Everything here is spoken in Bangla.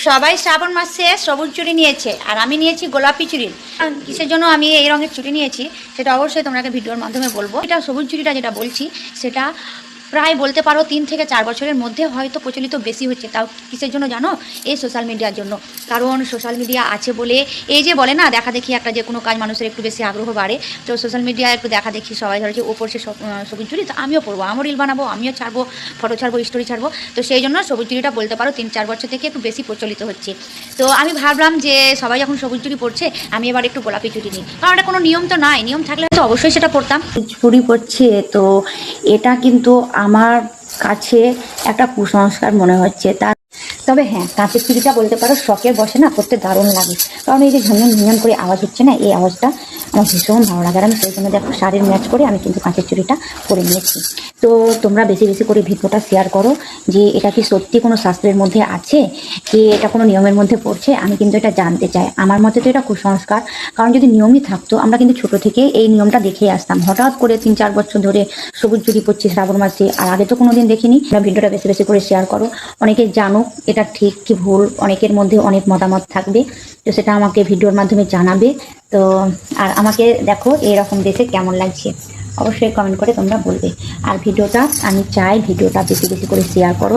সবাই শ্রাবণ মাসে সবুজ চুড়ি নিয়েছে আর আমি নিয়েছি গোলাপি চুড়ি। কিসের জন্য আমি এই রঙের চুড়ি নিয়েছি সেটা অবশ্যই তোমাকে ভিডিওর মাধ্যমে বলবো। এটা সবুজ চুড়িটা যেটা বলছি সেটা প্রায় বলতে পারো 3 থেকে 4 বছরের মধ্যে হয়তো প্রচলিত বেশি হচ্ছে। তাও কিসের জন্য জানো? এই সোশ্যাল মিডিয়ার জন্য। কারণ সোশ্যাল মিডিয়া আছে বলে এই যে বলে না দেখা দেখি একটা যে কোনো কাজ মানুষের একটু বেশি আগ্রহ বাড়ে। তো সোশ্যাল মিডিয়ায় একটু দেখা দেখি সবাই ধরে যে ও পড়ছে সবুজ চুড়ি, তো আমিও পরবো, আমিও রিল বানাবো, আমিও ছাড়বো, ফটো ছাড়বো, স্টোরি ছাড়বো। তো সেই জন্য সবুজ চুড়িটা বলতে পারো 3-4 বছর থেকে একটু বেশি প্রচলিত হচ্ছে। তো আমি ভাবলাম যে সবাই যখন সবুজ চুড়ি পরছে আমি এবার একটু গোলাপি চুড়ি নিই, কারণ এটা কোনো নিয়ম তো নাই, নিয়ম থাকলে তো অবশ্যই সেটা পরতাম। চুরি পড়ছে তো এটা কিন্তু আমার কাছে একটা কুসংস্কার মনে হচ্ছে। তবে হ্যাঁ, কাঁচের চুড়িটা বলতে পারো শখের বসে না করতে দারুণ লাগে, কারণ এই যে ঝনঝন ঝনঝন করে আওয়াজ হচ্ছে না, এই আওয়াজটা আমার ভীষণ ভালো লাগে। আর আমি সেই জন্য দেখো শাড়ির ম্যাচ করে আমি কিন্তু কাঁচের চুড়িটা পরে নিয়েছি। তো তোমরা বেশি বেশি করে ভিডিওটা শেয়ার করো যে এটা কি সত্যি কোনো শাস্ত্রের মধ্যে আছে কি এটা কোনো নিয়মের মধ্যে পড়ছে, আমি কিন্তু এটা জানতে চাই। আমার মতে তো এটা কুসংস্কার, কারণ যদি নিয়মই থাকতো আমরা কিন্তু ছোট থেকে এই নিয়মটা দেখে আসতাম। হঠাৎ করে 3-4 বছর ধরে সবুজ চুড়ি পড়ছি শ্রাবণ মাসে, আর আগে তো কোনোদিন দেখিনি। ভিডিওটা বেশি বেশি করে শেয়ার করো, অনেকে জানুক এটা ঠিক কি ভুল। অনেকের মধ্যে অনেক মতামত থাকবে, তো সেটা আমাকে ভিডিওর মাধ্যমে জানাবে। তো আর আমাকে দেখো এরকম দেখে কেমন লাগছে অবশ্যই কমেন্ট করে তোমরা বলবে। আর ভিডিওটা আমি চাই ভিডিওটা বেশি বেশি করে শেয়ার করো।